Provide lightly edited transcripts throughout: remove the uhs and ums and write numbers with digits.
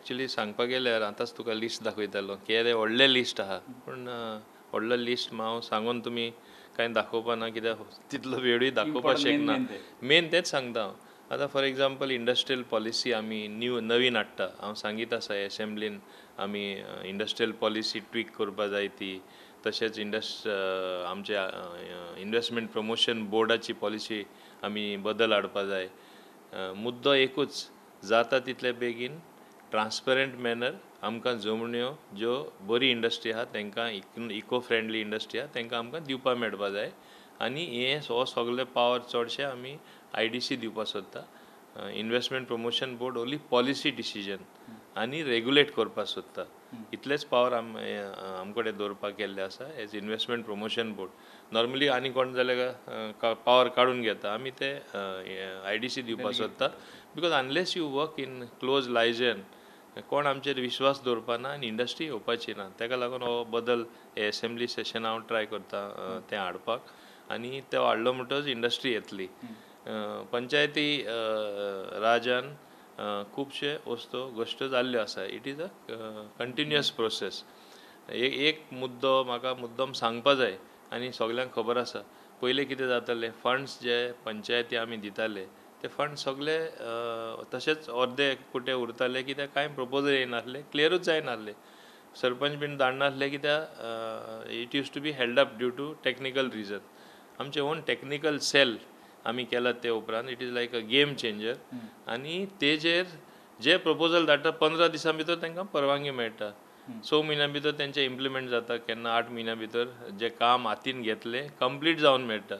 actually सांगपाक गेल्यार आतांच तुका लिस्ट दाखयतालो कितें व्हडलें लिस्ट आहा पूण व्हडलो लिस्ट हांव सांगून तुमी कांय दाखोवपा ना कित्याक तितलो वेळूय दाखोवपाक शकना मेन तेच सांगता हांव आतां फॉर एग्जाम्पल इंडस्ट्रियल पॉलिसी आमी नवीन हाडटा हांव सांगीत आसा एसेंब्लीन आमी इंडस्ट्रियल पॉलिसी ट्वीक करपा जाय ती तशेंच आमच्या इन्वेस्टमेंट प्रमोशन बोर्डाची पॉलिसी आमी बदल हाडपा जाय मुद्दो एकूच जाता तितले बेगीन ट्रान्सपरंट मॅनर आमकां जमण्यो ज्यो बरी इंडस्ट्री आहा तांकां इको फ्रेंडली इंडस्ट्री आहा तांकां आमकां दिवपा मेळपा जाय आनी हे सगळे पावर चडशे आमी IDC दिवपा सोदता investment promotion board only policy decision आनी रेगुलेट करपा सोदता इतलेच पावर आमकडे दवरपाक केल्ले आसा as investment promotion board normally आनी कोण जाल्यार पावर काडून घेता आमी ते IDC दिवपा सोदता because unless you work in close liaison कोण आमचेर विश्वास दवरपाना आनी इंडस्ट्री येवपाची ना ताका लागून हो बदल एसेंब्ली सेशन हांव ट्राय करता तें हाडपाक आनी तो हाडलो म्हणटच इंडस्ट्री येतली पंचायती राजान खुबशे गोश्टी जाल्ल्यो आसा it is a continuous process एक मुद्दो म्हाका मुद्दम सांगपा जाय आनी सगळ्यांक खबर आसा पयलीं कितें जातालें फंड्स जे पंचायती आमी दिताले ते फंड सगळे तशेंच अर्दे कुठे उरताले कित्याक कांय प्रपोजल येयनासले क्लियरूच जायनासले सरपंच बीन धाडनासले कित्याक it use to be held up due to technical reason आमचे ओन टेक्निकल सेल आमी केला ते उपरांत it is like a game changer आनी तेजेर जे प्रपोजल धाडटा 15 दिसां भितर तांकां परवानगी मेळटा 6 म्हयन्यां भितर तेंचे इम्प्लिमेंट जाता केन्ना 8 म्हयन्यां भितर जे काम हातीन घेतले कंप्लीट जावन मेळटा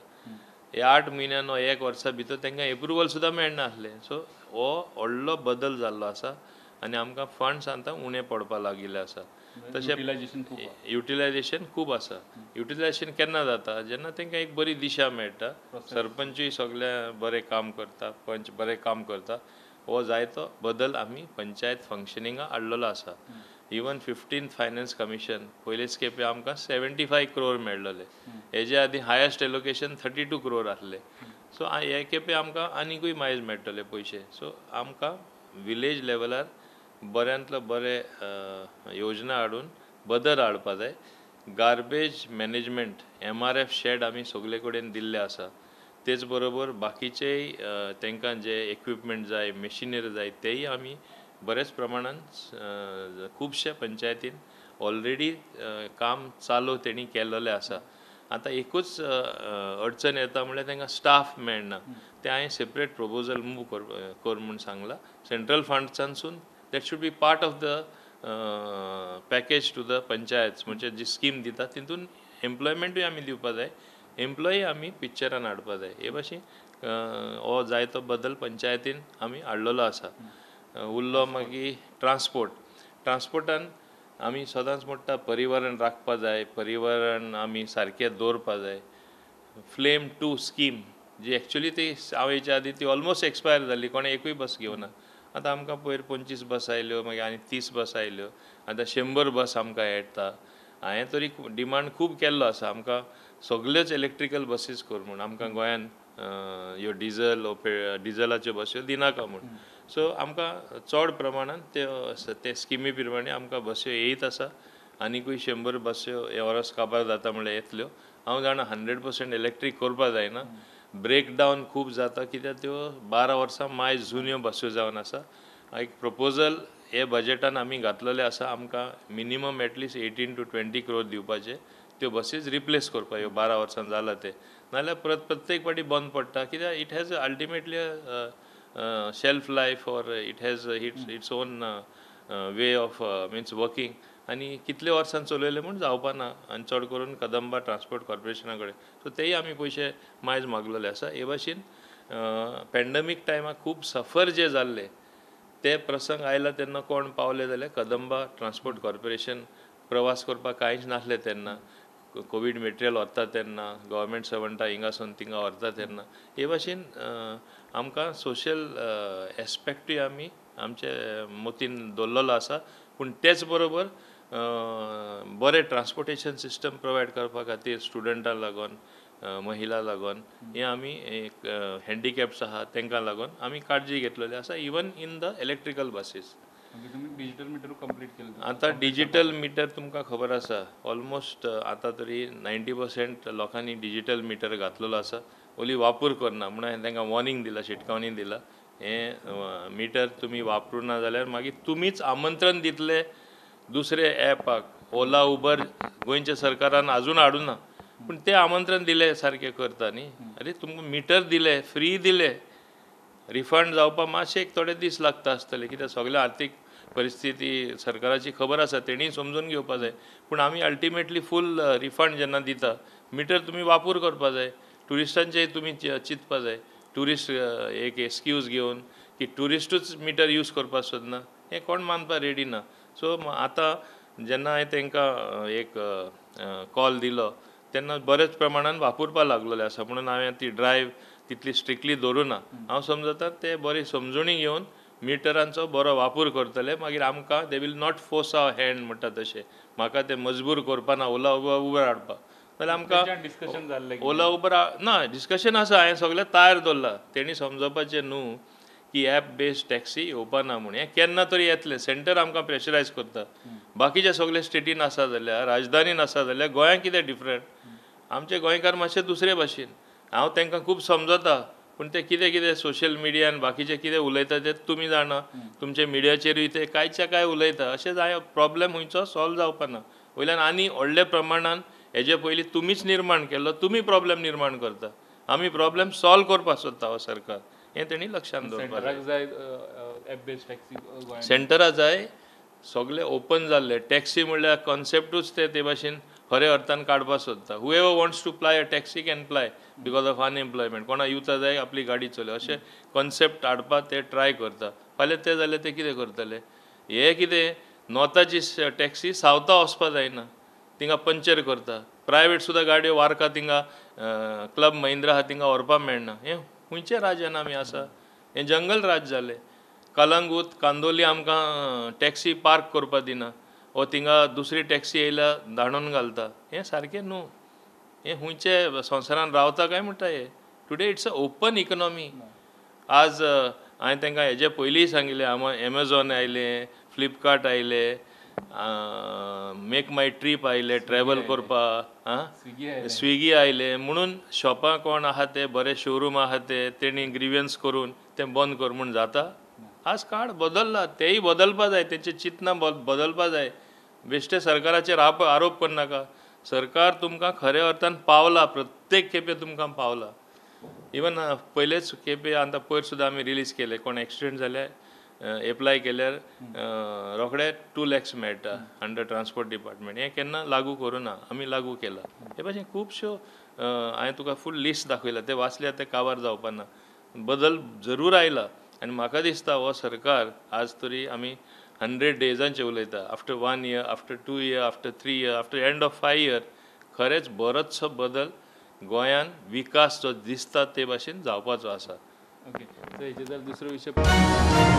हे 8 म्हयन्यान 1 वर्सा भितर तांकां एप्रुवल सुद्दां मेळनासलें सो हो व्हडलो बदल जाल्लो आसा आनी आमकां फंड्स आतां उणे पडपा लागिल्ले आसा तशें युटिलायजेशन खूब आसा युटिलायजेशन केन्ना जाता जेन्ना तांकां एक बरी दिशा मेळटा सरपंचूय सगळे बरें काम करता पंच बरें काम करता हो जायतो बदल आमी पंचायत फंक्शनिंगाक हाडलेलो आसा इवन 15th फायनान्स कमिशन पयलेच खेपे आमकां 75 crore मेळ्ळले हेजे आदी हायेस्ट एलोकेशन 32 crore आसले सो हे खेपे आमकां आनिकूय मायज मेळटले पयशे सो आमकां विलेज लेवलार बऱ्यांतलो बरे योजना हाडून बदल हाडपा जाय गार्बेज मॅनेजमेंट MRF शेड आमी सगळे कडेन दिल्ले आसा तेच बरोबर बाकीचेय तांकां जे इक्विपमेंट जाय मशिनरी जाय तेय आमी बरेच प्रमाणान खुबशे पंचायतीन ऑलरेडी काम चालू तेणी केल्लेलें आसा आतां एकूच अडचण येता म्हणल्यार तांकां स्टाफ मेळना ते हांवें सेपरेट प्रपोजल मूव कर म्हूण सांगला सेंट्रल फंड्सांसून that should be part of the package to the panchayat म्हणजे जी स्कीम दिता तितून एम्प्लॉयमेंटूय आमी दिवपा जाय एम्प्लॉई आमी पिक्चरान हाडपा जाय हे भाशेन हो जायतो बदल पंचायतीन आमी हाडलेलो आसा उरलो मागीर ट्रान्सपोर्टान आमी सदांच म्हणटा परिवहन राखपा जाय परिवहन आमी सारकें दवरपा जाय फ्लेम 2 स्कीम जी एक्चुली ती हांव हेच्या आदी ती ऑलमोस्ट एक्सपायर जाल्ली कोणें एकूय बस घेवना आतां आमकां पयर 25 बस आयल्यो मागीर आनी 30 बस आयल्यो आतां 100 बस आमकां येता हांवें तरी डिमांड खूब केल्लो आसा आमकां सगळ्योच इलेक्ट्रिकल बसीस कर म्हूण आमकां गोंयान ह्यो डिझलाच्यो बस्यो दिनाका म्हूण सो आमकां चड प्रमाणान ते स्किमी प्रमाणे आमकां बस्यो येयत आसा आनिकूय 100 बस्यो हे वर्स काबार जाता म्हळ्यार येतल्यो हांव जाणा 100% इलेक्ट्रीक करपा जायना ब्रेक डावन खूब जाता कित्याक त्यो 12 वर्सां मायज जुन्यो बस्यो जावन आसा एक प्रपोजल हे बजेटान आमी घातलेले आसा आमकां मिनिमम एटलिस्ट 18 to 20 crore दिवपाचे त्यो बसीज रिप्लेस करपा ह्यो 12 वर्सां जाला ते नाल्यार प्रत्येक फावटी बंद पडटा कित्याक it has ultimately shelf life or it has its own way of means working आनी कितले वर्सान चलयले म्हूण जावपा ना आनी चड करून कदंबा ट्रान्सपोर्ट कॉर्पोरेशना कडेन सो तेय आमी पयशे मायज मागलेले आसा हे भाशेन पॅन्डमीक टायमार खूब सफर जे जाल्ले ते प्रसंग आयला तेन्ना कोण पावले जाल्यार कदंबा ट्रान्सपोर्ट कॉर्पोरेशन प्रवास करपाक कांयच नासलें तेन्ना कोवीड मटेरियल व्हरता तेन्ना गव्हर्मेंट सर्वंटां हिंगासून थिंगा व्हरता तेन्ना हे भाशेन आमकां सोशल एस्पेक्टूय आमी आमचे मतीन दवरलेलो आसा पूण तेच बरोबर बरें ट्रान्सपोर्टेशन सिस्टम प्रोवायड करपा खातीर स्टुडंटां लागून महिला लागून हे आमी हँडिकॅप्स आहा तांकां लागून आमी काळजी घेतलेली आसा even in the electrical buses तुम्ही डिजिटल मीटर कंप्लीट केलं आता डिजिटल मीटर तुमकां खबर आसा ऑलमोस्ट आता तरी 90% लोकांनी डिजिटल मीटर घातलेलो आसा ओली वापर करना म्हणून तांकां वॉर्निंग दिला शिटकावणी दिला हे मीटर तुम्ही वापरू ना जाल्यार मागीर तुमीच आमंत्रण दितले दुसरे ॲपाक ओला उबर गोंयच्या सरकारान अजून हाडूना पूण ते आमंत्रण दिले सारके करता न्ही अरे तुमकां मीटर दिले फ्री दिले रिफंड जावपाक मातशे एक थोडे दीस लागता आसतले कित्याक सगळे आर्थीक परिस्थिती सरकाराची खबर आसा तेणी समजून घेवपा जाय पूण आमी अल्टिमेटली फूल रिफंड जेन्ना दिता मीटर तुमी वापर करपा जाय ट्युरिस्टांचेय तुमी चिंतपा जाय ट्युरिस्ट एक एक्सक्यूज घेवन की ट्युरिस्टूच मीटर यूज करपाक सोदना हें कोण मानपा रेडी ना सो आतां जेन्ना हांवें तांकां एक कॉल दिलो तेन्ना बरेच प्रमाणान वापरपा लागलेले आसा म्हणून हांवें ती ड्रायव्ह तितली स्ट्रिक्टली दवरुना हांव समजता ते बरी समजुणी घेवन मिटरांचो बरो वापर करतले मागीर आमकां they will not force our hand म्हणटा तशें म्हाका ते मजबूर करपा ना ओला उबर हाडपाक जाल्यार आमकां डिस्कशन जाल्लें ओला उबर ना डिस्कशन आसा हांवें सगळें तयार दवरला तेणी समजोवपाचें न्हू की ॲप बेस्ड टॅक्सी येवपाना म्हूण हें केन्ना तरी येतलें सेंटर आमकां प्रेशरायज करता बाकीच्या सगळे स्टेटीन आसा जाल्यार राजधानीन आसा जाल्यार गोंयांत कितें डिफरंट आमचे गोंयकार मातशे दुसरे भाशेन हांव तांकां खूब समजता पूण ते कितें कितें सोशल मिडियान बाकीचे कितें उलयता ते तुमी जाणा तुमचे मिडियाचेरूय ते कांयच्या काय उलयता अशें जाय प्रॉब्लेम खंयचो सॉल्व जावपाना वयल्यान आनी व्हडल्या प्रमाणान हेजे पयलीं तुमीच निर्माण केल्लो तुमी प्रॉब्लेम निर्माण करता आमी प्रॉब्लेम सॉल्व करपाक सोदता हो सरकार हें तेणी लक्षांत दवरपाक जाय ॲप बेस्ड टॅक्सी सेंटरा जाय सगळे ओपन जाल्ले टॅक्सी म्हणल्यार कॉन्सेप्टूच ते भाशेन खऱ्या अर्थान काडपाक सोदता whoever wants to ply a taxi can ply because of unemployment कोणा युथा जाय आपली गाडी चलय अशें कॉन्सेप्ट हाडपाक ते ट्राय करता फाल्यां ते जाल्यार ते कितें करतले हे कितें नॉर्थाची टॅक्सी सावथा वचपा जायना थिंगा पंचर करता प्रायवेट सुद्दां गाडयो वारका थिंगा क्लब महिंद्रा आहा थिंगा व्हरपाक मेळना हें खंयचें राज्यान आमी आसा हें जंगल राज जालें कलंगूट कांदोली आमकां टॅक्सी पार्क करपाक दिना वो थिंगा दुसरी टॅक्सी येयल्या धाडून घालता हें सारकें न्हू हें खंयचे संवसारान रावता काय म्हणटा हे today it's a open economy आज हांवें तांकां हेजे पयलींय सांगिल्लें एमेझॉन आयले फ्लिपकार्ट आयले मेक माय ट्रीप आयले ट्रॅवल करपाक स्विगी आयले म्हणून शॉपां कोण आहा ते बरे शोरूम आहा ते तेणी ग्रिवियन्स करून तें बंद कर म्हूण जाता आज काळ बदलला तेय बदलपा जाय तेंचे चिंतना बदलपा जाय बेश्टे सरकाराचेर आरोप करनाका सरकार तुमकां खऱ्या अर्थान पावला प्रत्येक खेपे तुमकां पावला इवन पयलेच खेपे आतां पयर सुद्दां आमी रिलीज केले कोण एक्सिडेंट जाल्यार एप्लाय केल्यार रोखडे 2 lakhs मेळटा अंडर ट्रान्सपोर्ट डिपार्टमेंट हें केन्ना लागू करूना आमी लागू केला हे भाशेन खुबश्यो हांवें तुका फूल लिस्ट दाखयला ते वाचल्यार ते काबार जावपाना बदल जरूर आयला आनी म्हाका दिसता हो सरकार आज तरी आमी 100 डेजांचे उलयता after 1 year after 2 year after 3 year after end of 5 year खरेंच बरोचसो बदल गोंयान विकास जो दिसता ते भाशेन जावपाचो आसा ओके हेचे जर दुसरो विषय